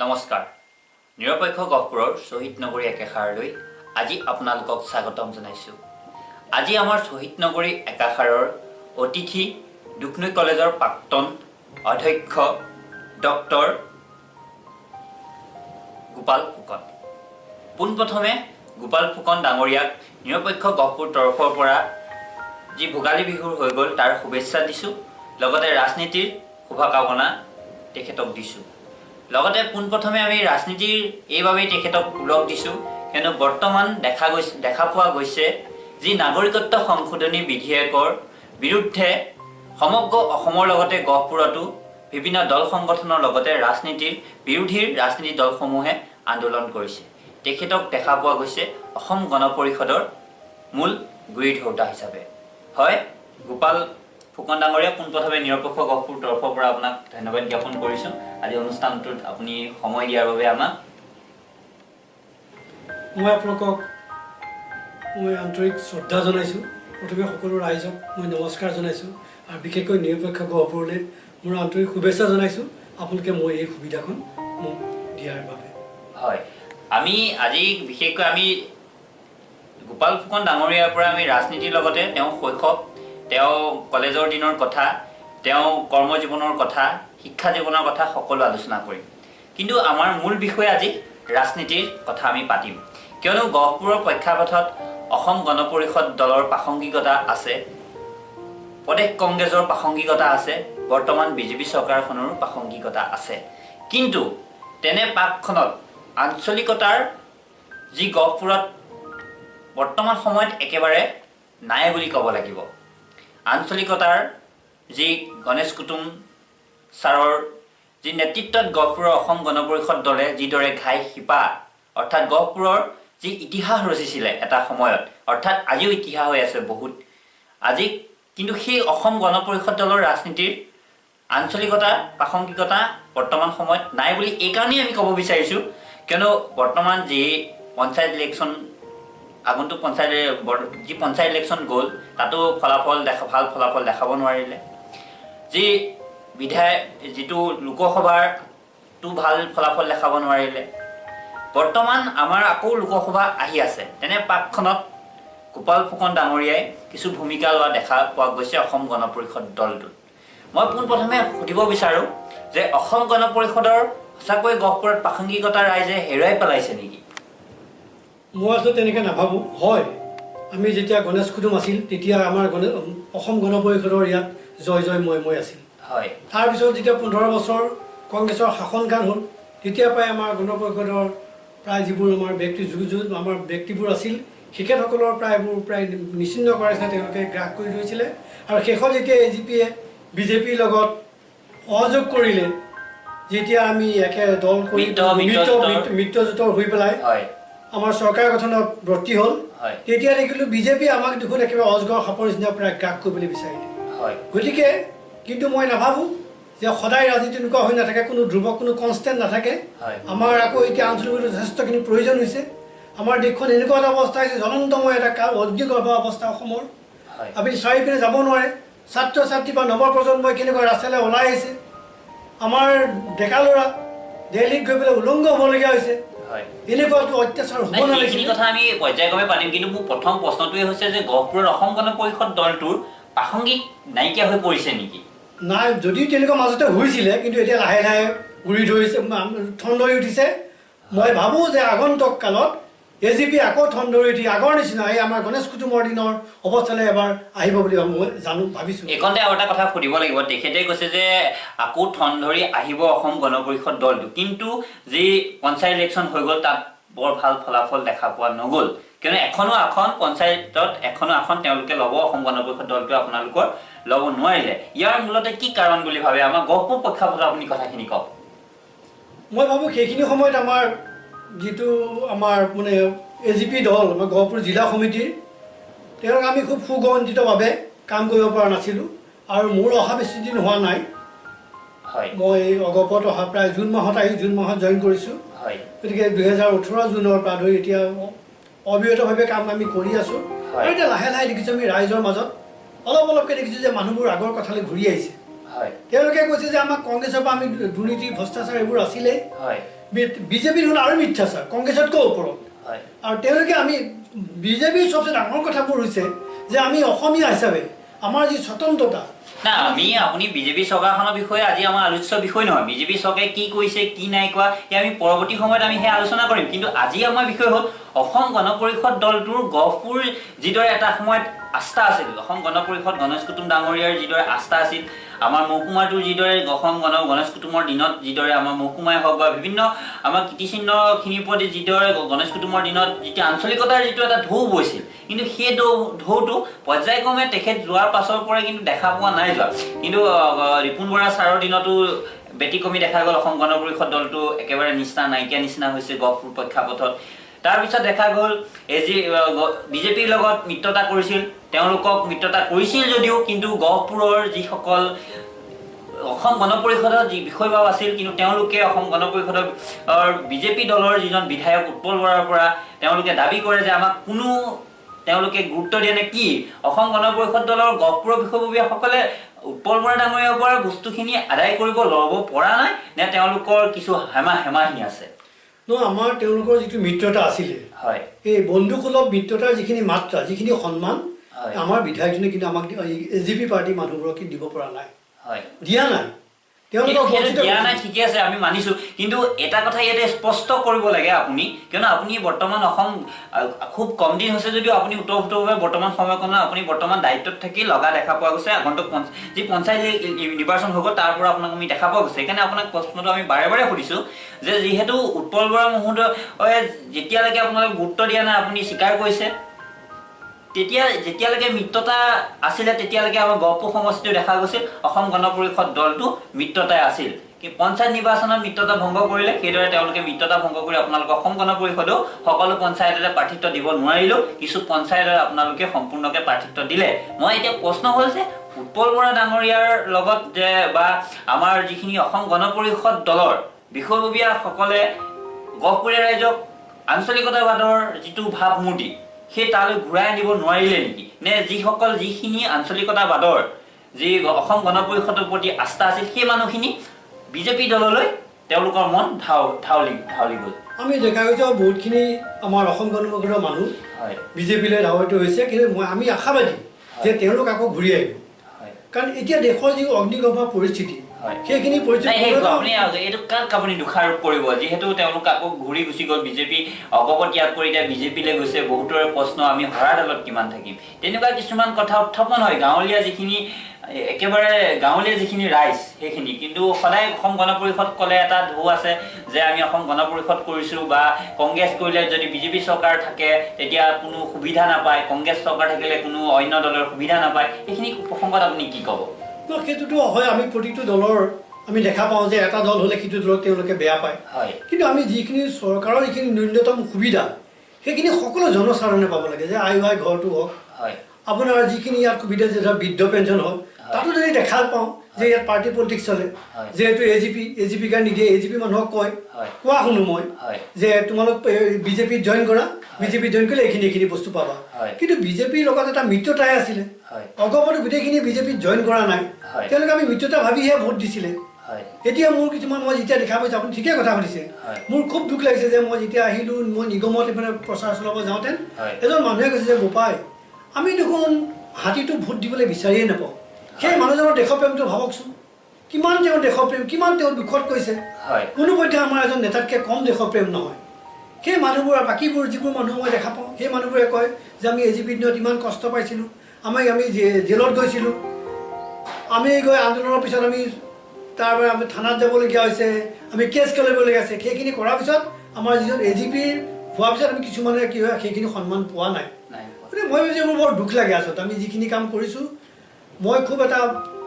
নমস্কাৰ নিৰপেক্ষ গহপুৰৰ শহীদ নগৰী একাষাৰলৈ আজি আপোনালোকক স্বাগতম জনাইছোঁ। আজি আমাৰ শহীদ নগৰী একাষাৰৰ অতিথি দুকনৈ কলেজৰ প্ৰাক্তন অধ্যক্ষ ডক্টৰ গোপাল ফুকন। পোনপ্ৰথমে গোপাল ফুকন ডাঙৰীয়াক নিৰপেক্ষ গহপুৰ তৰফৰ পৰা যি ভোগালী বিহুৰ হৈ গ'ল তাৰ শুভেচ্ছা দিছোঁ, লগতে ৰাজনীতিৰ শুভকামনা তেখেতক দিছোঁ। লগতে পোনপ্ৰথমে আমি ৰাজনীতিৰ এইবাবেই তেখেতক ওলগ দিছোঁ কিয়নো বৰ্তমান দেখা পোৱা গৈছে যি নাগৰিকত্ব সংশোধনী বিধেয়কৰ বিৰুদ্ধে সমগ্ৰ অসমৰ লগতে গহপুৰতো বিভিন্ন দল সংগঠনৰ লগতে বিৰোধী ৰাজনীতি দলসমূহে আন্দোলন কৰিছে। তেখেতক দেখা পোৱা গৈছে অসম গণ পৰিষদৰ মূল গুৰি ধৰোঁতা হিচাপে। হয়, গোপাল ফুকন ডাঙৰীয়া, পোনপ্ৰথমে নিৰপেক্ষ গহপুৰ তৰফৰ পৰা আপোনাক ধন্যবাদ জ্ঞাপন কৰিছোঁ আজি অনুষ্ঠানটোত আপুনি সময় দিয়াৰ বাবে আমাক। মই আপোনালোকক আন্তৰিক শ্ৰদ্ধা জনাইছোঁ। প্ৰথমে সকলো ৰাইজক মই নমস্কাৰ জনাইছোঁ আৰু বিশেষকৈ নিৰপেক্ষ গহপুৰলৈ মোৰ আন্তৰিক শুভেচ্ছা জনাইছোঁ আপোনালোকে মই এই সুবিধাখন মোক দিয়াৰ বাবে। হয়, আমি আজি বিশেষকৈ গোপাল ফুকন ডাঙৰীয়াৰ পৰা আমি ৰাজনীতিৰ লগতে তেওঁ শৈশৱ, তেওঁ কলেজৰ দিনৰ কথা, তেওঁ কৰ্মজীৱনৰ কথা, শিক্ষা জীৱনৰ কথা সকলো আলোচনা কৰিম। কিন্তু আমাৰ মূল বিষয় আজি ৰাজনীতিৰ কথা আমি পাতিম, কিয়নো গহপুৰৰ প্ৰেক্ষাপটত অসম গণ পৰিষদ দলৰ প্ৰাসংগিকতা আছে, প্ৰদেশ কংগ্ৰেছৰ প্ৰাসংগিকতা আছে, বৰ্তমান বিজেপি চৰকাৰখনৰো প্ৰাসংগিকতা আছে। কিন্তু তেনে পাকখনত আঞ্চলিকতাৰ যি গহপুৰত বৰ্তমান সময়ত একেবাৰে নাই বুলি ক'ব লাগিব। আঞ্চলিকতাৰ যি গণেশ কুটুম ছাৰৰ যি নেতৃত্বত গহপুৰৰ অসম গণ পৰিষদ দলে যিদৰে ঘাই শিপা অৰ্থাৎ গহপুৰৰ যি ইতিহাস ৰচিছিলে এটা সময়ত, অৰ্থাৎ আজিও ইতিহাস হৈ আছে বহুত আজি, কিন্তু সেই অসম গণ পৰিষদ দলৰ ৰাজনীতিৰ আঞ্চলিকতা প্ৰাসংগিকতা বৰ্তমান সময়ত নাই বুলি এইকাৰণেই আমি ক'ব বিচাৰিছোঁ কিয়নো বৰ্তমান যি পঞ্চায়ত ইলেকশ্যন আগন্তুক পঞ্চায়ত ইলেকশ্যন গ'ল তাতো ভাল ফলাফল দেখাব নোৱাৰিলে। যিটো লোকসভাৰতো ভাল ফলাফল দেখাব নোৱাৰিলে। বৰ্তমান আমাৰ আকৌ লোকসভা আহি আছে। তেনে পাকখনত গোপাল ফুকন ডাঙৰীয়াই কিছু ভূমিকা লোৱা দেখা পোৱা গৈছে অসম গণ পৰিষদ দলটোত। মই পোনপ্ৰথমে সুধিব বিচাৰোঁ যে অসম গণ পৰিষদৰ সঁচাকৈ গহপুৰত প্ৰাসংগিকতা ৰাইজে হেৰুৱাই পেলাইছে নেকি? মই আচলতে তেনেকৈ নাভাবোঁ। হয়, আমি যেতিয়া গণেশ কুটুম আছিল তেতিয়া আমাৰ অসম গণ পৰিষদৰ ইয়াত জয় জয় মই আছিল। হয়, তাৰপিছত যেতিয়া 15 বছৰ কংগ্ৰেছৰ শাসনকাল হ'ল তেতিয়াৰ পৰাই আমাৰ গণ পৰিষদৰ প্ৰায় যিবোৰ আমাৰ ব্যক্তিবোৰ আছিল তেখেতসকলৰ প্ৰায় নিশ্চিন্ন কৰাইছিলে, তেওঁলোকে গ্ৰাস কৰি ধৰিছিলে। আৰু শেষত যেতিয়া AGP-য়ে বিজেপিৰ লগত সহযোগ কৰিলে, যেতিয়া আমি একে দল কৰি মিত্ৰজোঁটৰ হৈ পেলাই আমাৰ চৰকাৰ গঠনত ব্ৰতী হ'ল, তেতিয়া দেখিলোঁ বিজেপি আমাক দেখোন একেবাৰে অজগৰ সাপৰ নিচিনা প্ৰায় গ্ৰাস কৰিবলৈ বিচাৰিলে। গতিকে কিন্তু মই নাভাবোঁ যে সদায় ৰাজনীতি এনেকুৱা হৈ নাথাকে, কোনো ধ্ৰুৱ কোনো কনষ্টেণ্ট নাথাকে। আমাৰ আকৌ এতিয়া আঞ্চলিকতা যথেষ্টখিনি প্ৰয়োজন হৈছে। আমাৰ দেশখন এনেকুৱা এটা অৱস্থা হৈছে, জ্বলন্তময় এটা অগ্নিগৰ্ভ অৱস্থা অসমৰ। আপুনি চাৰিওপিনে যাব নোৱাৰে। ছাত্ৰ ছাত্ৰী বা নৱপ্ৰজন্মই কেনেকুৱা ৰাস্তালৈ ওলাই আহিছে। আমাৰ ডেকা ল'ৰা দিল্লীত গৈ পেলাই উলংগ হ'বলগীয়া হৈছে। এনেকুৱাটো অত্যাচাৰ হ'ব নালাগে। এইখিনি কথা আমি পৰ্যায়ক্ৰমে পাতিম, কিন্তু মোৰ প্ৰথম প্ৰশ্নটোৱে হৈছে যে গহপুৰত অসম গণ পৰিষদ দলটোৰ প্ৰাসংগিক নাইকিয়া হৈ পৰিছে নেকি? নাই, যদিও তেনেকুৱা মাজতে হৈছিলে, কিন্তু এতিয়া লাহে লাহে ঘূৰি ধৰিছে, ঠন ধৰি উঠিছে। মই ভাবোঁ যে আগন্তুক কালত AGP আকৌ ঠন ধৰি উঠি আগৰ নিচিনা এই আমাৰ গণেশ কুটুমৰ দিনৰ অৱস্থালৈ এবাৰ আহিব বুলি মই ভাবিছোঁ। এইকণতে আৰু এটা কথা সুধিব লাগিব। তেখেতে কৈছে যে আকৌ ঠন ধৰি আহিব অসম গণ পৰিষদ দলটো, কিন্তু যি পঞ্চায়ত ইলেকশ্যন হৈ গ'ল তাত বৰ ভাল ফলাফল দেখা পোৱা নগ'ল, কিয়নো এখনো আসন তেওঁলোকে ল'ব, অসম গণ পৰিষদ দলটোৱে আপোনালোকৰ ল'ব নোৱাৰিলে। ইয়াৰ মূলতে কি কাৰণ বুলি ভাবে? আমাৰ গহপুৰ প্ৰেক্ষাপটত আপুনি কথাখিনি কওক। মই ভাবোঁ সেইখিনি সময়ত আমাৰ যিটো AGP দল আমাৰ গহপুৰ জিলা সমিতিৰ তেওঁক আমি খুব সুগন্ধিতভাৱে কাম কৰিব পৰা নাছিলোঁ। আৰু মোৰ অহা বেছি দিন হোৱা নাই। মই অগপত অহা প্ৰায় জুন মাহত জইন কৰিছোঁ। গতিকে 2018 জুনৰ পৰা ধৰি এতিয়া অবিৰতভাৱে কাম আমি কৰি আছোঁ। আৰু এতিয়া লাহে লাহে দেখিছোঁ আমি ৰাইজৰ মাজত অলপকৈ দেখিছোঁ যে মানুহবোৰ আগৰ কথালৈ ঘূৰি আহিছে। হয় তেওঁলোকে কৈছে যে আমাক কংগ্ৰেছৰ পৰা আমি দুৰ্নীতি ভ্ৰষ্টাচাৰ এইবোৰ আছিলেই হয় বিজেপিৰ হ'ল আৰু মিথ্যাচাৰ কংগ্ৰেছতকৈ ওপৰত হয় আৰু তেওঁলোকে আমি বিজেপিৰ চবচে ডাঙৰ কথাবোৰ হৈছে যে আমি অসমীয়া হিচাপে আমাৰ যি স্বতন্ত্ৰতা না আপুনি বিজেপি চৰকাৰখনৰ বিষয়ে আজি আমাৰ আলোচ্য বিষয় নহয় বিজেপি চৰকাৰে কি কৰিছে কি নাই কোৱা সেই আমি পৰৱৰ্তী সময়ত আমি সেই আলোচনা কৰিম কিন্তু আজি আমাৰ বিষয় হ'ল অসম গণ পৰিষদ দলটোৰ গহপুৰ যিদৰে এটা সময়ত আস্থা আছিল অসম গণ পৰিষদ গণেশ কুটুম ডাঙৰীয়াৰ যিদৰে আস্থা আছিল আমাৰ মহকুমাটোৰ যিদৰে অসম গণেশ কুটুমৰ দিনত যিদৰে আমাৰ মহকুমাই হওক বা বিভিন্ন আমাৰ কীৰ্তিচিহ্নখিনিৰ প্ৰতি যিদৰে গণেশ কুটুমৰ দিনত যিটো আঞ্চলিকতাৰ যিটো এটা ঢৌ বৈছিল কিন্তু সেই ঢৌটো পৰ্যায়ক্ৰমে তেখেত যোৱাৰ পাছৰ পৰাই কিন্তু দেখা পোৱা নাই যোৱা কিন্তু ৰিপুণ বৰা ছাৰৰ দিনতো ব্যতিক্ৰমী দেখা গ'ল অসম গণ পৰিষদ দলটো একেবাৰে নিষ্ঠা নাইকিয়া নিচিনা হৈছে গহপুৰ প্ৰেক্ষাপটত তাৰপিছত দেখা গ'ল এই যি বিজেপিৰ লগত মিত্ৰতা কৰিছিল তেওঁলোকক মিত্ৰতা কৰিছিল যদিও কিন্তু গহপুৰৰ যিসকল অসম গণ পৰিষদৰ যি বিষয়বাব আছিল কিন্তু তেওঁলোকে অসম গণ পৰিষদৰ বিজেপি দলৰ যিজন বিধায়ক উৎপল বৰাৰ পৰা তেওঁলোকে দাবী কৰে যে আমাক কোনো তেওঁলোকে গুৰুত্ব দিয়ে নে কি অসম গণ পৰিষদ দলৰ গহপুৰৰ বিষয়ববীয়াসকলে উৎপল বৰা ডাঙৰীয়াৰ পৰা বস্তুখিনি আদায় কৰিব ল'ব পৰা নাই নে তেওঁলোকৰ কিছু হেমাহি আছে আমাৰ তেওঁলোকৰ যিটো মিত্ৰতা আছিলে হয় এই বন্ধুসুলভ মিত্ৰতাৰ যিখিনি মাত্ৰা যিখিনি সন্মান আমাৰ বিধায়কজনে কিন্তু আমাক এজিপি পাৰ্টীৰ মানুহবোৰক দিব পৰা নাই হয় দিয়া নাই দিয়া নাই ঠিকে আছে আমি মানিছো কিন্তু এটা কথা ইয়াতে স্পষ্ট কৰিব লাগে আপুনি কিয়নো আপুনি বৰ্তমান অসম খুব কম দিন হৈছে যদিও আপুনি উত্তৰভাৱে বৰ্তমান সময়কণত আপুনি বৰ্তমান দায়িত্বত থাকি লগা দেখা পোৱা গৈছে আগন্তুক যি পঞ্চায়ত নিৰ্বাচন হ'ব তাৰ পৰা আপোনাক আমি দেখা পোৱা গৈছে সেইকাৰণে আপোনাক প্ৰশ্নটো আমি বাৰে বাৰে সুধিছো যে যিহেতু উৎপল বৰা মহোদয়ে যেতিয়ালৈকে আপোনালোকে গুৰুত্ব দিয়া নাই আপুনি স্বীকাৰ কৰিছে যেতিয়ালৈকে মিত্ৰতা আছিলে তেতিয়ালৈকে আমাৰ গহপুৰ সমষ্টিটো দেখা গৈছিল অসম গণ পৰিষদ দলটো মিত্ৰতাই আছিল কিন্তু পঞ্চায়ত নিৰ্বাচনত মিত্ৰতা ভংগ কৰিলে সেইদৰে তেওঁলোকে মিত্ৰতা ভংগ কৰি আপোনালোকে অসম গণ পৰিষদেও সকলো পঞ্চায়ততে প্ৰাৰ্থিত্ব দিব নোৱাৰিলেও কিছু পঞ্চায়তত আপোনালোকে সম্পূৰ্ণকে প্ৰাৰ্থিত্ব দিলে মই এতিয়া প্ৰশ্ন হ'ল যে উৎপল বৰা ডাঙৰীয়াৰ লগত যে বা আমাৰ যিখিনি অসম গণ পৰিষদ দলৰ বিষয়ববীয়াসকলে গহপুৰীয়া ৰাইজক আঞ্চলিকতাবাদৰ যিটো ভাৱমূৰ্তি সেই তালৈ ঘূৰাই আনিব নোৱাৰিলে নেকি নে যিখিনি আঞ্চলিকতাবাদৰ যি অসম গণ পৰিষদৰ প্ৰতি আস্থা আছিল সেই মানুহখিনি বিজেপি দললৈ তেওঁলোকৰ মন ধাউলি গ'ল আমি দেখা গৈছে বহুতখিনি আমাৰ অসম গণ পৰিষদৰ মানুহ বিজেপিলৈ ধাৱিত হৈছে কিন্তু আমি আশাবাদী যে তেওঁলোক আকৌ ঘূৰি আহিব কাৰণ এতিয়া দেশৰ যি অগ্নিগৰ্ভ পৰিস্থিতি সেইখিনি আপুনি এইটো কাক আপুনি দোষাৰোপ কৰিব যিহেতু তেওঁলোক আকৌ ঘূৰি গুচি গ'ল বিজেপি অগপ ত্যাগ কৰি এতিয়া বিজেপিলৈ গৈছে বহুতৰে প্ৰশ্ন আমি হৰা দলত কিমান থাকিম তেনেকুৱা কিছুমান কথা উত্থাপন হয় গাঁৱলীয়া যিখিনি ৰাইজ সেইখিনি কিন্তু সদায় অসম গণ পৰিষদ ক'লে এটা ঢৌ আছে যে আমি অসম গণ পৰিষদ কৰিছোঁ বা কংগ্ৰেছ কৰিলে যদি বিজেপি চৰকাৰ থাকে তেতিয়া কোনো সুবিধা নাপায় কংগ্ৰেছ চৰকাৰ থাকিলে কোনো অন্য দলৰ সুবিধা নাপায় এইখিনি প্ৰসংগত আপুনি কি ক'ব সেইটোতো হয় আমি প্ৰতিটো দলৰ আমি দেখা পাওঁ যে এটা দল হ'লে সিটো দলক তেওঁলোকে বেয়া পায় কিন্তু আমি যিখিনি চৰকাৰৰ যিখিনি ন্যূনতম সুবিধা সেইখিনি সকলো জনসাধাৰণে পাব লাগে যে আই ঘৰটো হওক আপোনাৰ যিখিনি ইয়াত সুবিধা যে ধৰক বৃদ্ধ পেঞ্চন হওক তাতো যদি দেখা পাওঁ যে ইয়াত পাৰ্টি পলিটিক্স চলে যিহেতু এজিপি কাৰণে নিদিয়ে এজিপি মানুহক কোৱা শুনো মই যে তোমালোক বিজেপিত জইন কৰা বিজেপিত জইন কৰিলে এইখিনি বস্তু পাবা কিন্তু বিজেপিৰ লগত এটা মিত্ৰতাই আছিলে অগপতো গোটেইখিনি বিজেপিত জইন কৰা নাই তেওঁলোকে আমি মিত্ৰতা ভাবিহে ভোট দিছিলে এতিয়া মোৰ কিছুমান মই যেতিয়া দেখা পাইছোঁ আপুনি ঠিকে কথা সুধিছে মোৰ খুব দুখ লাগিছে যে মই যেতিয়া আহিলোঁ মই নিগমত মানে প্ৰচাৰ চলাব যাওঁতে এজন মানুহে কৈছে যে বোপাই আমি দেখোন হাতীটো ভোট দিবলৈ বিচাৰিয়ে নাপাওঁ সেই মানুহজনৰ দেশপ্ৰেমটো ভাবকচোন কিমান তেওঁৰ দেশপ্ৰেম কিমান তেওঁ দুখত কৈছে কোনোপধ্যে আমাৰ এজন নেতাতকৈ কম দেশপ্ৰেম নহয় সেই মানুহবোৰ বাকীবোৰ যিবোৰ মানুহ মই দেখা পাওঁ সেই মানুহবোৰে কয় যে আমি এজিপি দিনত ইমান কষ্ট পাইছিলোঁ আমি জেলত গৈছিলোঁ আমি গৈ আন্দোলনৰ পিছত আমি তাৰপৰা আমি থানাত যাবলগীয়া হৈছে আমি কেছ কৰিবলগীয়া আছে সেইখিনি কৰাৰ পিছত আমাৰ যিজন এজিপিৰ হোৱাৰ পিছত আমি কিছুমানে কি হয় সেইখিনি সন্মান পোৱা নাই গতিকে মই ভাবিছোঁ মোৰ বৰ দুখ লাগে আচলতে আমি যিখিনি কাম কৰিছোঁ মই খুব এটা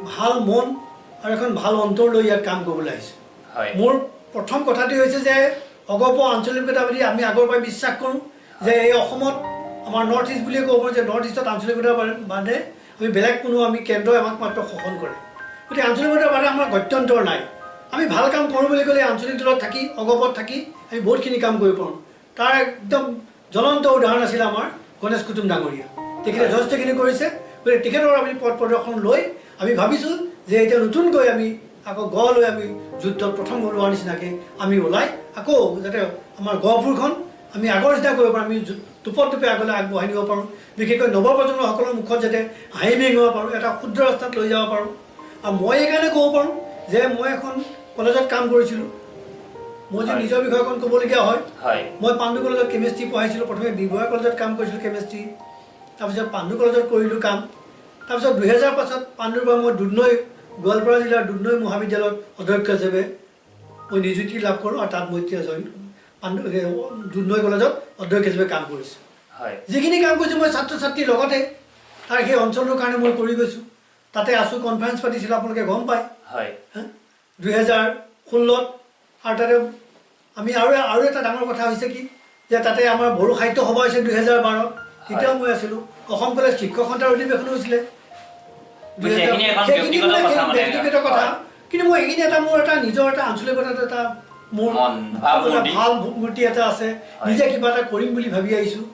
ভাল মন আৰু এখন ভাল অন্তৰ লৈ ইয়াত কাম কৰিবলৈ আহিছোঁ মোৰ প্ৰথম কথাটো হৈছে যে অগপ আঞ্চলিকতাবাদী আমি আগৰ পৰাই বিশ্বাস কৰোঁ যে এই অসমত আমাৰ নৰ্থ ইষ্ট বুলিয়ে ক'ব পাৰোঁ যে নৰ্থ ইষ্টত আঞ্চলিকতাৰ বাদে আমি বেলেগ কোনো আমি কেন্দ্ৰই আমাক মাত্ৰ শোষণ কৰে গতিকে আঞ্চলিকতাৰ বাদে আমাৰ গত্যন্তৰ নাই আমি ভাল কাম কৰোঁ বুলি ক'লে আঞ্চলিক দলত থাকি অগপত থাকি আমি বহুতখিনি কাম কৰিব পাৰোঁ তাৰ একদম জ্বলন্ত উদাহৰণ আছিলে আমাৰ গণেশ কুটুম ডাঙৰীয়া তেখেতে যথেষ্টখিনি কৰিছে গতিকে তেখেতৰ আমি পথ প্ৰদৰ্শন লৈ আমি ভাবিছোঁ যে এতিয়া নতুনকৈ আমি আকৌ গঢ় লৈ আমি যুদ্ধত প্ৰথম ওলোৱাৰ নিচিনাকৈ আমি ওলাই আকৌ যাতে আমাৰ গহপুৰখন আমি আগৰ নিচিনা কৰিব পাৰোঁ, আমি টোপত টোপে আগলৈ আগবঢ়াই নিব পাৰোঁ, বিশেষকৈ নৱপ্ৰজন্মসকলৰ মুখত যাতে হাঁহি মেঙিব পাৰোঁ, এটা শুদ্ধ ৰাস্তাত লৈ যাব পাৰোঁ। আৰু মই এইকাৰণে ক'ব পাৰোঁ যে মই এখন কলেজত কাম কৰিছিলোঁ। মই যদি নিজৰ বিষয়খন ক'বলগীয়া হয়, মই পাণ্ডু কলেজত কেমেষ্ট্ৰি পঢ়াইছিলোঁ। প্ৰথমে বিবয়া কলেজত কাম কৰিছিলোঁ কেমেষ্ট্ৰি, তাৰপিছত পাণ্ডু কলেজত কৰিলোঁ কাম। তাৰপিছত 2000 পাছত পাণ্ডুৰ পৰা মই দুধনৈ গোৱালপাৰা জিলাৰ দুধনৈ মহাবিদ্যালয়ত অধ্যক্ষ হিচাপে মই নিযুক্তি লাভ কৰোঁ আৰু তাত মই এতিয়া দুধনৈ কলেজত অধ্যক্ষ হিচাপে কাম কৰিছোঁ। যিখিনি কাম কৰিছোঁ মই ছাত্ৰ ছাত্ৰীৰ লগতে তাৰ সেই অঞ্চলটোৰ কাৰণে মই কৰি গৈছোঁ। তাতে আছোঁ, কনফাৰেঞ্চ পাতিছিলোঁ, আপোনালোকে গম পায় 2016 আৰু তাতে আমি আৰু এটা ডাঙৰ কথা হৈছে কি যে তাতে আমাৰ বড়ো সাহিত্য সভা হৈছে 2012। তেতিয়াও মই আছিলোঁ। অসম কলেজ শিক্ষক সন্থাৰ অধিৱেশনো হৈছিলে, ব্যক্তিগত কথা। কিন্তু মই এইখিনি এটা মোৰ এটা নিজৰ এটা আঞ্চলিকতাত এটা মোৰ ভাল মূৰ্তি এটা আছে, নিজে কিবা এটা কৰিম বুলি ভাবি আহিছোঁ।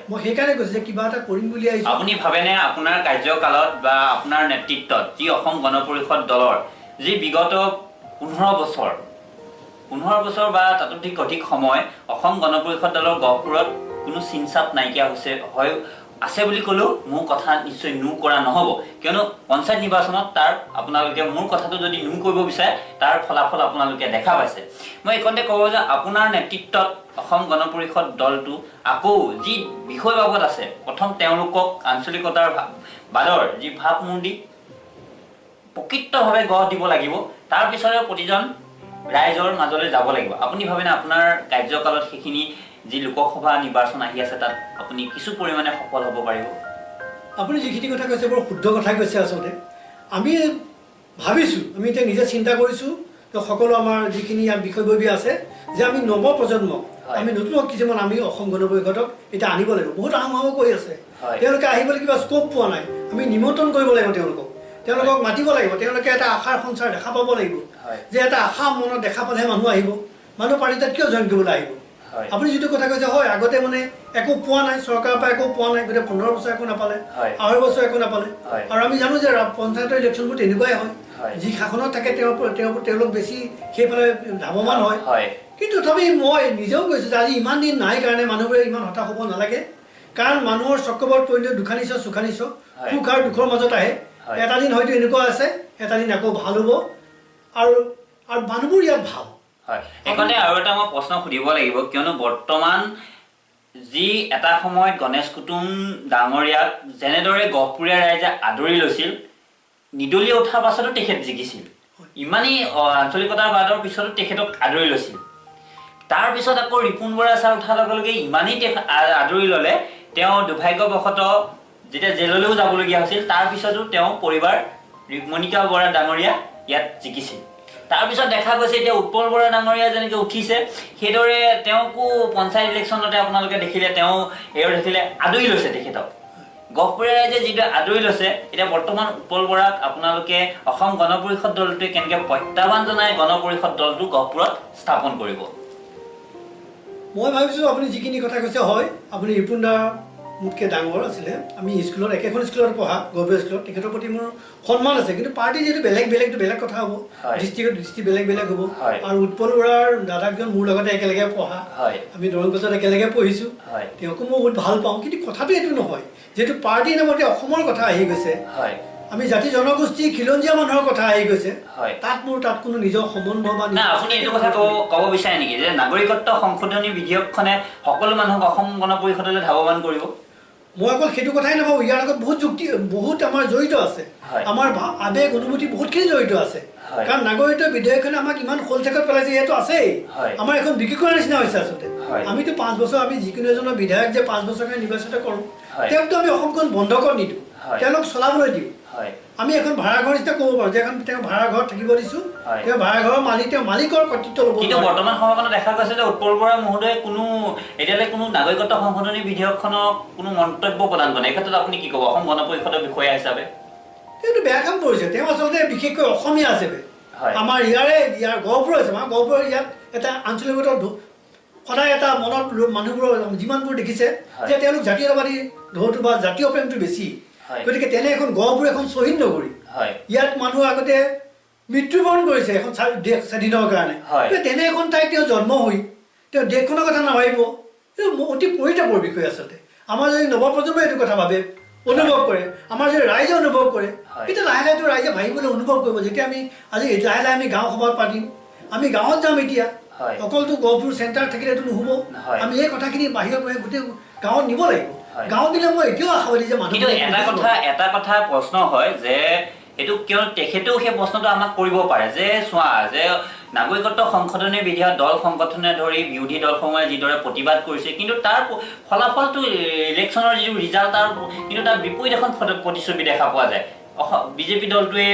মই সেইকাৰণে কৈছোঁ যে কিবা এটা কৰিম বুলি আহিছোঁ। আপুনি ভাবেনে আপোনাৰ কাৰ্যকালত বা আপোনাৰ নেতৃত্বত যি অসম গণ পৰিষদ দলৰ যি বিগত 15 বছৰ বা তাতোধিক অধিক সময় অসম গণ পৰিষদ দলৰ গহপুৰত কোনো চিনচাপ নাইকিয়া হৈছে হয় আছে বুলি ক'লেও মোৰ কথা নিশ্চয় নো কৰা নহ'ব, কিয়নো পঞ্চায়ত নিৰ্বাচনত তাৰ আপোনালোকে মোৰ কথাটো যদি নো কৰিব বিচাৰে তাৰ ফলাফল আপোনালোকে দেখা পাইছে। মই এইকণতে ক'ব যে আপোনাৰ নেতৃত্বত অসম গণ পৰিষদ দলটো আকৌ যি বিষয় বাবদ আছে, প্ৰথম তেওঁলোকক আঞ্চলিকতাৰ বাদৰ যি ভাৱমূৰ্তি প্ৰকৃতভাৱে গঢ় দিব লাগিব, তাৰপিছতে প্ৰতিজন ৰাইজৰ মাজলৈ যাব লাগিব। আপুনি ভাবেনে আপোনাৰ কাৰ্যকালত সেইখিনি যি লোকসভা নিৰ্বাচন আহি আছে তাত আপুনি কিছু পৰিমাণে সফল হ'ব পাৰিব? আপুনি যিখিনি কথা কৈছে বৰ শুদ্ধ কথাই কৈছে। আচলতে আমি ভাবিছোঁ, আমি এতিয়া নিজে চিন্তা কৰিছোঁ সকলো আমাৰ যিখিনি ইয়াত বিষয়ববী আছে যে আমি নৱপ্ৰজন্মক আমি নতুন কিছুমান আমি অসম গণ পৰিষদক এতিয়া আনিব লাগিব। বহুত আহোম কৈ আছে, তেওঁলোকে আহিবলৈ কিবা স্ক'প পোৱা নাই। আমি নিমন্ত্ৰণ কৰিব লাগিব তেওঁলোকক মাতিব লাগিব। তেওঁলোকে এটা আশাৰ সঞ্চাৰ দেখা পাব লাগিব যে এটা আশা মনত দেখা পালেহে মানুহ আহিব। মানুহ পাৰ্টি তাত কিয় জইন কৰিবলৈ আহিব? আপুনি যিটো কথা কৈছে হয়, আগতে মানে একো পোৱা নাই, চৰকাৰৰ পৰা একো পোৱা নাই, গোটেই 15 বছৰ একো নাপালে, 2.5 বছৰ একো নাপালে। আৰু আমি জানো যে পঞ্চায়তৰ ইলেকশ্যনবোৰ তেনেকুৱাই হয়, যি শাসনত থাকে তেওঁলোক বেছি সেইফালে ধাৱমান হয়। কিন্তু তথাপি মই নিজেও কৈছোঁ যে আজি ইমান দিন নাই কাৰণে মানুহবোৰে ইমান হতাশ হ'ব নালাগে। কাৰণ মানুহৰ চক্ৰবৰত পৰিণত দুখানিছ চুখানিছ, সুখ আৰু দুখৰ মাজত আহে। এটা দিন হয়তো এনেকুৱা আছে, এটা দিন আকৌ ভাল হ'ব, আৰু মানুহবোৰ ইয়াত ভাল। এইখনতে আৰু এটা মই প্ৰশ্ন সুধিব লাগিব, কিয়নো বৰ্তমান যি এটা সময়ত গণেশ কুটুম ডাঙৰীয়াক যেনেদৰে গহপুৰীয়া ৰাইজে আদৰি লৈছিল, নিদলীয় উঠাৰ পাছতো তেখেত জিকিছিল, ইমানেই আঞ্চলিকতাৰ বাদৰ পিছতো তেখেতক আদৰি লৈছিল। তাৰপিছত আকৌ ৰিপুণ বৰা ছাৰ উঠাৰ লগে লগে ইমানেই আদৰি ল'লে, তেওঁ দুৰ্ভাগ্যবশতঃ যেতিয়া জেললৈও যাবলগীয়া হৈছিল, তাৰপিছতো তেওঁ পৰিবাৰ মণিকা বৰা ডাঙৰীয়া ইয়াত জিকিছিল। তাৰপিছত দেখা গৈছে এতিয়া উৎপল বৰা ডাঙৰীয়া যেনেকৈ উঠিছে, সেইদৰে তেওঁকো পঞ্চায়ত ইলেকশ্যনতে আপোনালোকে দেখিলে, তেওঁ দেখিলে আদৰি লৈছে তেখেতক। গহপুৰীয়া ৰাইজে যিটো আদৰি লৈছে, এতিয়া বৰ্তমান উৎপল বৰাক আপোনালোকে অসম গণ পৰিষদ দলটোৱে কেনেকৈ প্ৰত্যাহ্বান জনাই গণ পৰিষদ দলটো গহপুৰত স্থাপন কৰিব? মই ভাবিছোঁ আপুনি যিখিনি কথা কৈছে হয়, আপুনি ৰিপুণ দা মোতকৈ ডাঙৰ আছিলে, আমি স্কুলত একেখন স্কুলত পঢ়া, গভৰ্ণমেণ্ট স্কুলত, তেখেতৰ প্ৰতি মোৰ সন্মান আছে। কিন্তু পাৰ্টি যিহেতু বেলেগ কথা হ'ব, দৃষ্টি বেলেগ হ'ব। আৰু উৎপল বৰাৰ দাদাকজন মোৰ লগতে একেলগে পঢ়া, আমি দৰং কলেজত একেলগে পঢ়িছোঁ, তেওঁকো মই বহুত ভাল পাওঁ। কিন্তু কথাটো এইটো নহয়, যিহেতু পাৰ্টি নামতে অসমৰ কথা আহি গৈছে, আমি জাতি জনগোষ্ঠী খিলঞ্জীয়া মানুহৰ কথা আহি গৈছে, তাত কোনো নিজৰ সম্বন্ধ বা আপুনি এইটো কথা ক'ব বিচাৰে নেকি যে নাগৰিকত্ব সংশোধনী বিধেয়কখনে সকলো মানুহক অসম গণ পৰিষদলৈ ধাৱমান কৰিব? মই অকল সেইটো কথাই নাভাবোঁ, ইয়াৰ লগত বহুত আমাৰ জড়িত আছে, আমাৰ আৱেগ অনুভূতি বহুতখিনি জড়িত আছে। কাৰণ নাগৰিকত্ব বিধেয়কখনে আমাক ইমান শলঠেকত পেলাইছে, এইটো আছেই, আমাৰ এখন বিক্ৰী কৰাৰ নিচিনা হৈছে। আচলতে আমিতো 5 বছৰ, আমি যিকোনো এজনৰ বিধায়ক যে 5 বছৰ কাৰণে নিৰ্বাচিত কৰোঁ, তেওঁকতো আমি অসমখন বন্ধকত নিদিওঁ, তেওঁলোক চলাবলৈ দিওঁ। আমি এখন ভাড়াঘৰ নিচিনা ক'ব পাৰোঁ যে তেওঁ ভাড়াঘৰত থাকিব দিছোঁ, তেওঁ ভাড়াঘৰৰ মালিক, তেওঁ মালিকৰ কৰ্তৃত্ব ল'ব। কিন্তু বৰ্তমান সময়কণত দেখা গৈছে যে উৎপল বৰা মহোদয়ে এতিয়ালৈ কোনো নাগৰিকত্ব সংশোধনী বিধেয়কখনক কোনো মন্তব্য প্ৰদান কৰে নাই। এই ক্ষেত্ৰত আপুনি কি ক'ব অসম গণ পৰিষদৰ বিষয়া হিচাপে? তেওঁটো বেয়া কাম কৰিছে। তেওঁ আচলতে বিশেষকৈ অসমীয়া হিচাপে আমাৰ ইয়াৰ গহপুৰ আছে, আমাৰ গহপুৰৰ ইয়াত এটা আঞ্চলিকতাৰ সদায় এটা মনত মানুহবোৰৰ যিমানবোৰ দেখিছে যে তেওঁলোক জাতীয়তাবাদী ঢৌটো বা জাতীয় প্ৰেমটো বেছি, গতিকে তেনে এখন গহপুৰ এখন শ্বহীদ নগৰী, হয় ইয়াত মানুহ আগতে মৃত্যুবৰণ কৰিছে এখন দেশ স্বাধীনৰ কাৰণে তেনে এখন ঠাইত তেওঁ জন্ম হৈ তেওঁ দেশখনৰ কথা নাভাবিব এইটো অতি পৰিতাপৰ বিষয় আচলতে আমাৰ যদি নৱপ্ৰজন্মই এইটো কথা ভাবে অনুভৱ কৰে আমাৰ যদি ৰাইজে অনুভৱ কৰে তেতিয়া লাহে লাহেতো ৰাইজে ভাবিবলৈ অনুভৱ কৰিব যেতিয়া আমি আজি লাহে লাহে আমি গাঁও সভাত পাতিম আমি গাঁৱত যাম এতিয়া অকলতো গহপুৰ চেণ্টাৰ থাকিলেতো নহ'ব আমি এই কথাখিনি বাহিৰত গোটেই গাঁৱত নিব লাগিব গাঁৱত দিলে মই এতিয়াও আশাবাদী যে মানুহ এটা কথা প্ৰশ্ন হয় যে এইটো কিয় তেখেতেও সেই প্ৰশ্নটো আমাক কৰিব পাৰে যে চোৱা যে নাগৰিকত্ব সংশোধনী বিধেয়ক দল সংগঠনে ধৰি বিৰোধী দলসমূহে যিদৰে প্ৰতিবাদ কৰিছে কিন্তু তাৰ ফলাফলটো ইলেকশ্যনৰ যিটো ৰিজাল্ট কিন্তু তাৰ বিপৰীত এখন প্ৰতিচ্ছবি দেখা পোৱা যায় বিজেপি দলটোৱে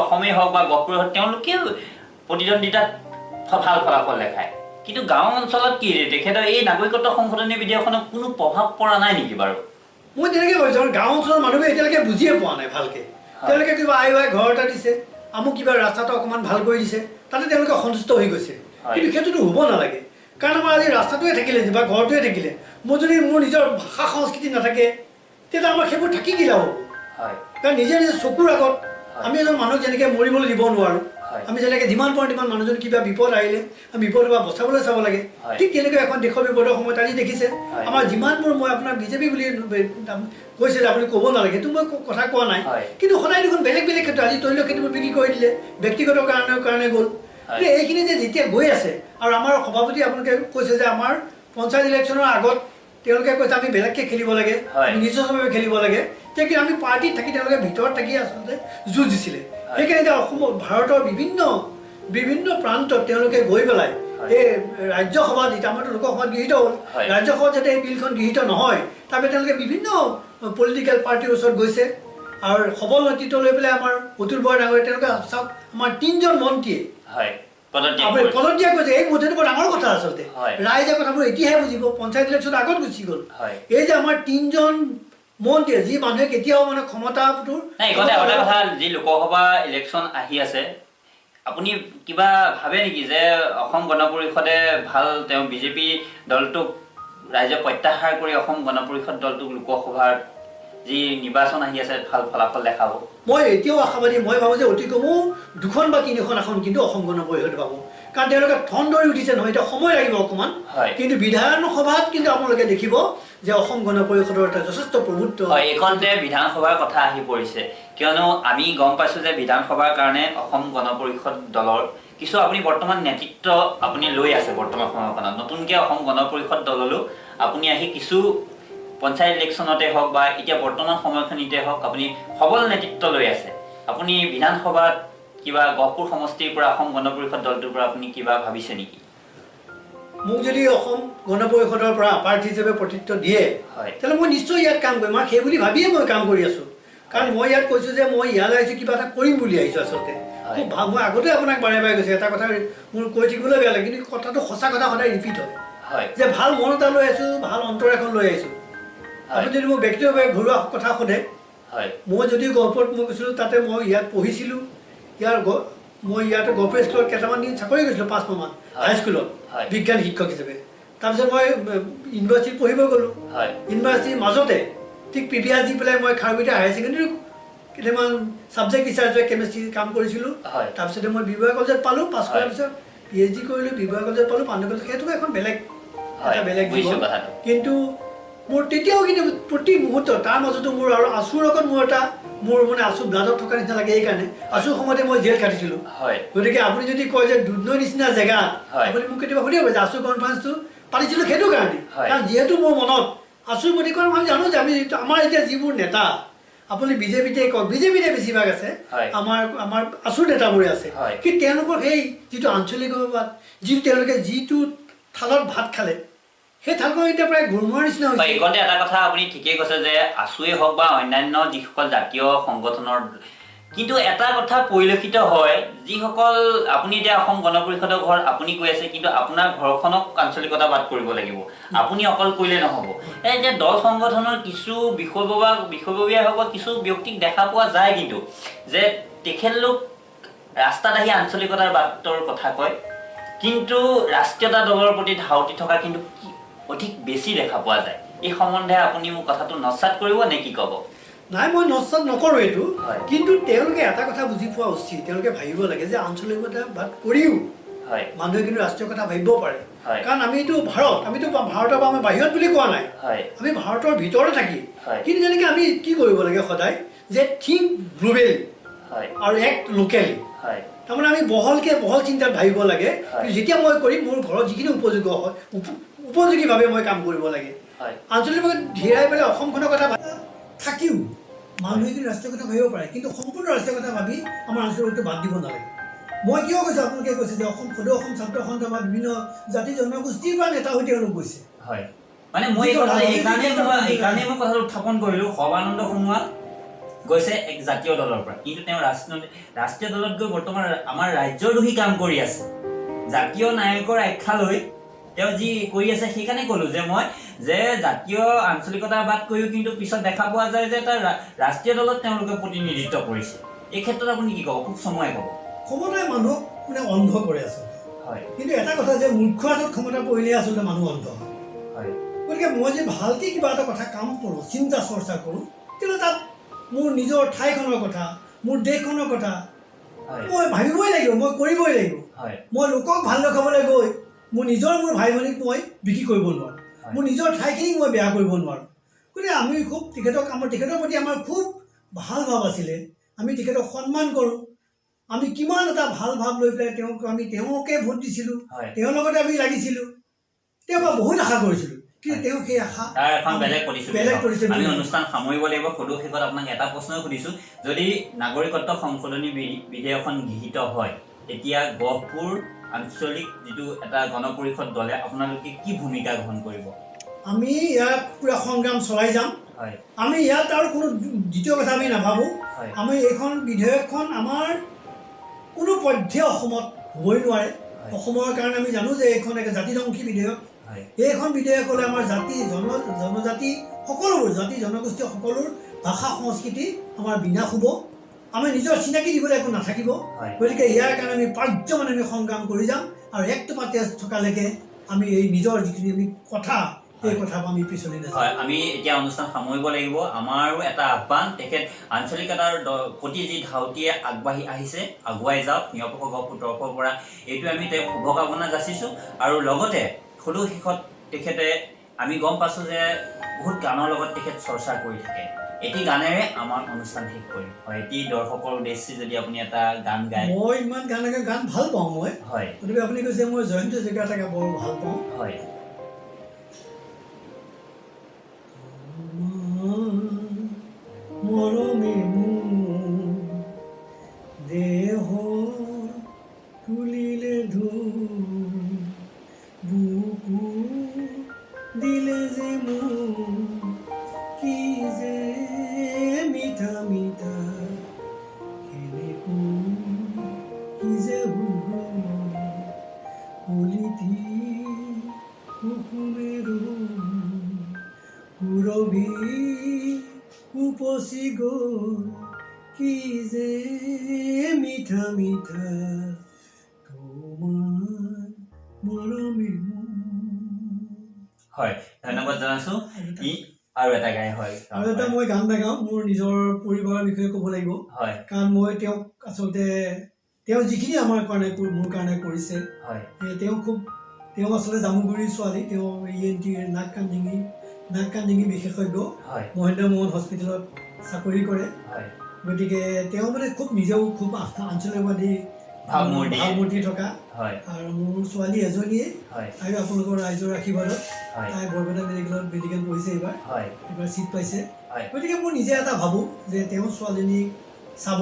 অসমেই হওক বা গহপুৰেই হওক তেওঁলোকে প্ৰতিদ্বন্দ্বিতাত ভাল ফলাফল দেখায় কিন্তু গাঁও অঞ্চলত কি তেখেতৰ এই নাগৰিকত্ব সংশোধনী বিধেয়কখনৰ কোনো প্ৰভাৱ পৰা নাই নেকি বাৰু মই তেনেকৈ ভাবিছোঁ গাঁও অঞ্চলৰ মানুহে এতিয়ালৈকে বুজিয়ে পোৱা নাই ভালকৈ তেওঁলোকে কিবা আই ঘৰ এটা দিছে আমুক কিবা ৰাস্তাটো অকণমান ভাল কৰি দিছে তাতে তেওঁলোকে সন্তুষ্ট হৈ গৈছে কিন্তু সেইটোতো হ'ব নালাগে কাৰণ আমাৰ আজি ৰাস্তাটোৱে থাকিলে বা ঘৰটোৱে থাকিলে মোৰ যদি মোৰ নিজৰ ভাষা সংস্কৃতি নাথাকে তেতিয়া আমাৰ সেইবোৰ থাকি কি লাভ হ'ব কাৰণ নিজে নিজে চকুৰ আগত আমি এজন মানুহক যেনেকৈ মৰিবলৈ দিব নোৱাৰোঁ আমি যেনেকৈ যিমান পাৰোঁ তিমান মানুহজন কিবা বিপদ আহিলে আমি বিপদৰ পৰা বচাবলৈ চাব লাগে ঠিক তেনেকৈ এখন দেশৰ বিপদৰ সময়ত আজি দেখিছে আমাৰ যিমানবোৰ মই আপোনাৰ বিজেপি বুলি কৈছে যে আপুনি ক'ব নালাগে সেইটো মই কথা কোৱা নাই কিন্তু সদায় দেখোন বেলেগ বেলেগ ক্ষেত্ৰত আজি তৈল খেতিবোৰ বিক্ৰী কৰি দিলে ব্যক্তিগত কাৰণে গ'ল এইখিনি যে যেতিয়া গৈ আছে আৰু আমাৰ সভাপতি আপোনালোকে কৈছে যে আমাৰ পঞ্চায়ত ইলেকশ্যনৰ আগত তেওঁলোকে কৈছে আমি বেলেগকৈ খেলিব লাগে নিজস্বভাৱে খেলিব লাগে তেতিয়া আমি পাৰ্টিত থাকি তেওঁলোকে ভিতৰত থাকি আচলতে যুঁজ দিছিলে সেইকাৰণে এতিয়া অসমৰ ভাৰতৰ বিভিন্ন প্ৰান্তত তেওঁলোকে গৈ পেলাই এই ৰাজ্যসভাত এতিয়া আমাৰতো লোকসভাত গৃহীত হ'ল ৰাজ্যসভাত যাতে এই বিলখন গৃহীত নহয় তাৰবাবে তেওঁলোকে বিভিন্ন পলিটিকেল পাৰ্টিৰ ওচৰত গৈছে আৰু সবল নেতৃত্ব লৈ পেলাই আমাৰ অতুল বৰা ডাঙৰীয়া তেওঁলোকে চাওক আমাৰ 3জন মন্ত্ৰীয়ে পদত্যাগ কৰিছে এই মুহূৰ্তটো বৰ ডাঙৰ কথা আচলতে ৰাইজে কথাবোৰ এতিয়াহে বুজিব পঞ্চায়ত ইলেকশ্যন আগত গুচি গ'ল এই যে আমাৰ 3জন মন্ত্ৰীয়ে যি মানুহে কেতিয়াও মানে ক্ষমতাটোৰ কথা যি লোকসভা ইলেকশ্যন আহি আছে আপুনি কিবা ভাবে নেকি যে অসম গণ পৰিষদে ভাল তেওঁ বিজেপি দলটোক ৰাইজে প্ৰত্যাহাৰ কৰি অসম গণ পৰিষদ দলটোক লোকসভাৰ যি নিৰ্বাচন আহি আছে ভাল ফলাফল দেখাব মই এতিয়াও আশাবাদী মই ভাবোঁ যে অতি কমেও 2খন বা 3খন আসন কিন্তু অসম গণ পৰিষদ পাব কাৰণ তেওঁলোকে ঠন ধৰি উঠিছে নহয় এতিয়া সময় লাগিব অকণমান কিন্তু বিধানসভাত কিন্তু আপোনালোকে দেখিব যে অসম গণ পৰিষদৰ এটা যথেষ্ট প্ৰভুত্ব এইখনতে বিধানসভাৰ কথা আহি পৰিছে কিয়নো আমি গম পাইছোঁ যে বিধানসভাৰ কাৰণে অসম গণ পৰিষদ দলৰ কিছু আপুনি বৰ্তমান নেতৃত্ব আপুনি লৈ আছে বৰ্তমান সময়খনত নতুনকৈ অসম গণ পৰিষদ দললৈ আপুনি আহি কিছু পঞ্চায়ত ইলেকশ্যনতে হওক বা এতিয়া বৰ্তমান সময়খিনিতে হওক আপুনি সবল নেতৃত্ব লৈ আছে আপুনি বিধানসভাত কিবা গহপুৰ সমষ্টিৰ পৰা অসম গণ পৰিষদ দলটোৰ পৰা আপুনি কিবা ভাবিছে নেকি মোক যদি অসম গণ পৰিষদৰ পৰা প্ৰাৰ্থী হিচাপে প্ৰতিত্ব দিয়ে তেতিয়াহ'লে মই নিশ্চয় ইয়াত কাম কৰিম মই সেই বুলি ভাবিয়ে মই কাম কৰি আছোঁ কাৰণ মই ইয়াত কৈছোঁ যে মই ইয়ালৈ আহিছোঁ কিবা এটা কৰিম বুলি আহিছোঁ আচলতে খুব ভাল মই আগতে আপোনাক বাৰে বাৰে কৈছোঁ এটা কথা মোৰ কৈ থাকিবলৈ বেয়া লাগে কিন্তু কথাটো সঁচা কথা সদায় ৰিপিট হয় যে ভাল মন এটা লৈ আহিছোঁ ভাল অন্তৰ এখন লৈ আহিছোঁ আপুনি যদি মোক ব্যক্তিগতভাৱে ঘৰুৱা কথা সোধে মই যদিও গহপুৰত মই গৈছিলোঁ তাতে মই ইয়াত পঢ়িছিলোঁ মই ইয়াতে গহপুৰ স্কুলত কেইটামান দিন চাকৰি কৰিছিলোঁ 5 মাহমান হাইস্কুলত বিজ্ঞান শিক্ষক হিচাপে তাৰপিছত মই ইউনিভাৰ্চিটিত পঢ়িব গ'লোঁ ইউনিভাৰ্চিটিৰ মাজতে ঠিক PBR দি পেলাই মই খাৰুপেটীয়া হায়াৰ ছেকেণ্ডেৰী কেইটামান ছাবজেক্ট টিচাৰ কেমেষ্ট্ৰি কাম কৰিছিলোঁ তাৰপিছতে মই বিবৰুৱা কলেজত পালোঁ পাছ কৰাৰ পিছত PhD কৰিলোঁ বিবৰুৱা কলেজত পালোঁ পাণ্ডু কলেজ সেইটো এখন বেলেগ জীৱন কিন্তু মোৰ তেতিয়াও কিন্তু প্ৰতি মুহূৰ্তত তাৰ মাজতো মোৰ আৰু আছুৰ লগত মোৰ মানে আছু ব্লাডত থকা নিচিনা লাগে এইকাৰণে আছুৰ সময়তে মই জেল খাটিছিলোঁ গতিকে আপুনি যদি কয় যে দুধনৈ নিচিনা জেগাত আপুনি মোক কেতিয়াবা সুধিব যে আছু কনফাৰেঞ্চটো পাতিছিলোঁ সেইটো কাৰণে কাৰণ যিহেতু মোৰ মনত আছুৰ প্ৰতি কাৰণ আমি জানো যে আমি আমাৰ এতিয়া যিবোৰ নেতা আপুনি বিজেপিতে কওক বিজেপিতে বেছিভাগ আছে আমাৰ আছুৰ নেতাবোৰে আছে কিন্তু তেওঁলোকৰ সেই যিটো আঞ্চলিকবাদ যিটো তেওঁলোকে যিটো থালত ভাত খালে সেই থালখন এতিয়া প্ৰায় ঘূৰমুৱাৰ নিচিনা হৈছে এইখনতে এটা কথা আপুনি ঠিকেই কৈছে যে আছুৱে হওক বা অন্যান্য যিসকল জাতীয় সংগঠনৰ কিন্তু এটা কথা পৰিলক্ষিত হয় যিসকল আপুনি এতিয়া অসম গণ পৰিষদৰ ঘৰ আপুনি কৈ আছে কিন্তু আপোনাৰ ঘৰখনক আঞ্চলিকতা বাদ কৰিব লাগিব আপুনি অকল কৰিলে নহ'ব এই যে দল সংগঠনৰ কিছু বিষয়ববীয়া হওক বা কিছু ব্যক্তিক দেখা পোৱা যায় কিন্তু যে তেখেতলোক ৰাস্তাত আহি আঞ্চলিকতাৰ বাদৰ কথা কয় কিন্তু ৰাষ্ট্ৰীয়তা দলৰ প্ৰতি ধাউতি থকা কিন্তু অধিক বেছি দেখা পোৱা যায় এই সম্বন্ধে আপুনি মোক কথাটো নচাত কৰিব নে কি ক'ব নাই মই নষ্ট নকৰোঁ এইটো হয়। কিন্তু তেওঁলোকে এটা কথা বুজি পোৱা উচিত তেওঁলোকে ভাবিব লাগে যে আঞ্চলিকতাবাদ কৰিও হয় মানুহে কিন্তু ৰাষ্ট্ৰীয় কথা ভাবিব পাৰে হয়। কাৰণ আমিতো আমিতো ভাৰতৰ পৰা আমি বাহিৰত বুলি কোৱা নাই হয় আমি ভাৰতৰ ভিতৰতে থাকি হয়। কিন্তু যেনেকৈ আমি কি কৰিব লাগে সদায় যে থিংক গ্ল'বেলি হয় আৰু এক্ট লোকেলি হয় তাৰমানে আমি বহল চিন্তাত ভাবিব লাগে হয়। কিন্তু যেতিয়া মই কৰিম মোৰ ঘৰত যিখিনি উপযোগ্য হয় উপযোগীভাৱে মই কাম কৰিব লাগে হয় আঞ্চলিকভাৱে ধীৰাই পেলাই অসমখনৰ কথা থাকিও মানুহে কিন্তু ৰাষ্ট্ৰীয় কথা ভাবিব পাৰে কিন্তু সম্পূৰ্ণ ৰাষ্ট্ৰীয় কথা ভাবি আমাৰ আঞ্চলিকতা বাদ দিব নালাগে মই কিয় কৈছোঁ আপোনালোকে কৈছে যে সদৌ অসম ছাত্ৰ সন্থা বা বিভিন্ন জাতি জনগোষ্ঠীৰ পৰা নেতা হৈ তেওঁলোক গৈছে হয় মানে মই এইকাৰণে মই কথাটো উত্থাপন কৰিলোঁ সৰ্বানন্দ সোণোৱাল গৈছে এক জাতীয় দলৰ পৰা কিন্তু তেওঁ ৰাষ্ট্ৰীয় দলত গৈ বৰ্তমান আমাৰ ৰাজ্যৰ দোষী কাম কৰি আছে জাতীয় নায়কৰ আখ্যা লৈ তেওঁ যি কৰি আছে সেইকাৰণে ক'লোঁ যে মই যে জাতীয় আঞ্চলিকতাবাদ কৰিও কিন্তু পিছত দেখা পোৱা যায় যে তাৰ ৰাষ্ট্ৰীয় দলত তেওঁলোকে প্ৰতিনিধিত্ব কৰিছে এই ক্ষেত্ৰত আপুনি কি ক'ব খুব চমুৱাই ক'ব ক্ষমতাই মানুহক মানে অন্ধ কৰে আচলতে হয় কিন্তু এটা কথা যে মূৰ্খৰ হাতত ক্ষমতা পৰিলে আচলতে মানুহ অন্ধ হয় হয় গতিকে মই যে ভালকৈ কিবা এটা কথা কাম কৰোঁ চিন্তা চৰ্চা কৰোঁ তেতিয়াহ'লে তাত মোৰ নিজৰ ঠাইখনৰ কথা মোৰ দেশখনৰ কথা মই ভাবিবই লাগিব মই কৰিবই লাগিব মই লোকক ভাল দেখাবলৈ গৈ মোৰ ভাই ভনীক মই বিক্ৰী কৰিব নোৱাৰোঁ মোৰ নিজৰ ঠাইখিনিক মই বেয়া কৰিব নোৱাৰোঁ গতিকে আমি খুব তেখেতৰ প্ৰতি আমাৰ খুব ভাল ভাৱ আছিলে আমি তেখেতক সন্মান কৰোঁ আমি কিমান এটা ভাল ভাৱ লৈ পেলাই তেওঁকে ভোট দিছিলোঁ তেওঁৰ লগতে আমি লাগিছিলোঁ তেওঁৰ পৰা বহুত আশা কৰিছিলোঁ কিন্তু তেওঁ সেই আশা তাৰ এখন বেলেগ প্ৰতিশ্ৰুতি আমি আমি অনুষ্ঠান সামৰিব লাগিব সদৌ শেষত আপোনাক এটা প্ৰশ্ন সুধিছোঁ যদি নাগৰিকত্ব সংশোধনী বিধেয়কখন গৃহীত হয় তেতিয়া গহপুৰ আঞ্চলিক যিটো এটা গণপৰিষদ দলে আপোনালোকে কি ভূমিকা গ্ৰহণ কৰিব আমি ইয়াত পুৰা সংগ্ৰাম চলাই যাম আমি ইয়াত আৰু কোনো দ্বিতীয় কথা আমি নাভাবোঁ আমি এইখন বিধেয়কখন আমাৰ কোনো পধ্যে অসমত হ'বই নোৱাৰে অসমৰ কাৰণে আমি জানো যে এইখন এক জাতিধ্বংসী বিধেয়ক এইখন বিধেয়ক হ'লে আমাৰ জনজাতি সকলোবোৰ জাতি জনগোষ্ঠী সকলোৰ ভাষা সংস্কৃতি আমাৰ বিনাশ হ'ব আমি নিজৰ চিনাকি দিবলৈ একো নাথাকিব গতিকে ইয়াৰ কাৰণে আমি পাৰ্যমানে আমি সংগ্ৰাম কৰি যাম আৰু একটো পাতে থকালৈকে আমি এই নিজৰ যিখিনি আমি কথা এই কথাবোৰ আমি পিছলৈ নাযাওঁ আমি এতিয়া অনুষ্ঠান সামৰিব লাগিব আমাৰো এটা আহ্বান তেখেত আঞ্চলিকতাৰ প্ৰতি যি ধাউতিয়ে আগবাঢ়ি আহিছে আগুৱাই যাওক নিৰপেক্ষ গহপুৰ তৰফৰ পৰা এইটো আমি তেওঁক শুভকামনা যাচিছোঁ আৰু লগতে সদৌ শেষত তেখেতে আমি গম পাইছোঁ যে বহুত গানৰ লগত তেখেত চৰ্চা কৰি থাকে এটি গানেৰে আমাৰ অনুষ্ঠান শেষ কৰিম হয় এটি দৰ্শকৰ উদ্দেশ্যে যদি আপুনি এটা গান গায় মই ইমান গান ভাল পাওঁ মই হয় গতিকে আপুনি কৈছে মই জয়ন্ত জেগা এটা বৰ ভাল পাওঁ হয় মৰমে দেহ তুলিলে বুকু দিলে যে কি যে মিঠা মিঠা কেনেকো কি যে কলিতি কুকুমেৰো সুৰভি উপচি গ'ল কি যে মিঠা মিঠা তোমাৰ মৰমে হয় ধন্যবাদ জনাইছোঁ আৰু এটা গাই হয় আৰু এটা মই গান নাগাওঁ মোৰ নিজৰ পৰিবাৰৰ বিষয়ে ক'ব লাগিব হয় কাৰণ মই তেওঁক আচলতে তেওঁ যিখিনি মোৰ কাৰণে কৰিছে তেওঁ আচলতে জামুগুৰিৰ ছোৱালী তেওঁ ENT নাক কাণ ডিঙি বিশেষজ্ঞ মহেন্দ্ৰ মোহন হস্পিটেলত চাকৰি কৰে গতিকে তেওঁ মানে নিজেও খুব আঞ্চলিকবাদী ভাৱমূৰ্তি থকা আৰু মোৰ ছোৱালী এজনীয়ে আৰু আপোনালোকৰ ৰাইজৰ আশীৰ্বাদত তাই বৰপেটা মেডিকেল পঢ়িছে এইবাৰ ছিট পাইছে গতিকে মই নিজে এটা ভাবোঁ যে তেওঁ ছোৱালীজনীক চাব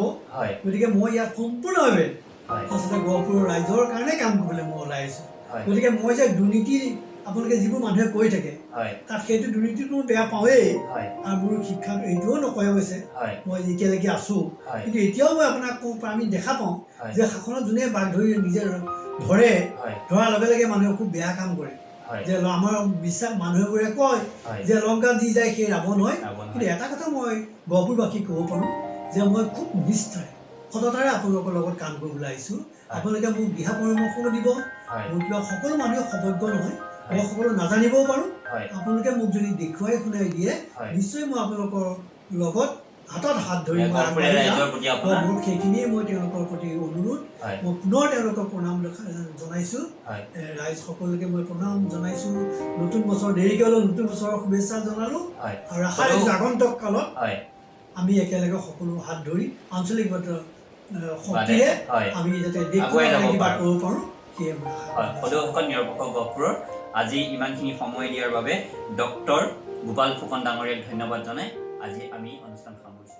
গতিকে মই ইয়াত সম্পূৰ্ণভাৱে আচলতে গহপুৰৰ ৰাইজৰ কাৰণে কাম কৰিবলৈ মই ওলাই আহিছোঁ গতিকে মই যে দুৰ্নীতি আপোনালোকে যিবোৰ মানুহে কৈ থাকে তাত সেইটো দুৰ্নীতিটো বেয়া পাওঁৱেই আৰু মোৰ শিক্ষা এইটোও নকয় অৱশ্যে মই যেতিয়ালৈকে আছোঁ কিন্তু এতিয়াও মই আপোনাক আমি দেখা পাওঁ যে শাসনত যোনে বাঘ ধৰি নিজে ধৰে ধৰাৰ লগে লগে মানুহে খুব বেয়া কাম কৰে যে আমাৰ বিশ্বাস মানুহবোৰে কয় যে লংকাত যি যায় সেই ৰাৱণ হয় কিন্তু এটা কথা মই গহপুৰবাসীক ক'ব পাৰোঁ যে মই খুব নিষ্ঠাৰে সততাৰে আপোনালোকৰ লগত কাম কৰিবলৈ আহিছোঁ আপোনালোকে মোক দিহা পৰামৰ্শ দিব মোৰ কিবা সকলো মানুহে সবজ্ঞ নহয় মই সকলো নাজানিবও পাৰোঁ আপোনালোকে মোক যদি দেখুৱাই শুনাই দিয়ে নিশ্চয় মই আপোনালোকৰ লগত হাতত হাত ধৰি মই গহপুৰীয়া ৰাইজৰ প্ৰতি আপোনাৰ মোৰ সেইখিনিয়ে মই তেওঁলোকৰ প্ৰতি অনুৰোধ হয় মই পুনৰ তেওঁলোকক প্ৰণাম জনাইছোঁ হয় ৰাইজ সকলোকে মই প্ৰণাম জনাইছোঁ নতুন বছৰ দেৰিকৈ হ'লেও নতুন বছৰৰ শুভেচ্ছা জনালোঁ হয় আৰু আশা ৰাখিছোঁ আগন্তুক কালত হয় আমি একেলগে সকলো হাত ধৰি আঞ্চলিক শক্তিৰে হয় আমি যাতে আগুৱাই যাব কিবা পাৰোঁ। কৰিব পাৰোঁ সেয়ে মই আশা হয় কৰিছোঁ। সদৌ নিৰপেক্ষ গহপুৰৰ আজি ইমানখিনি সময় দিয়াৰ বাবে ডক্টৰ গোপাল ফুকন ডাঙৰীয়াক ধন্যবাদ জনাই আজি আমি অনুষ্ঠান সামৰিছোঁ।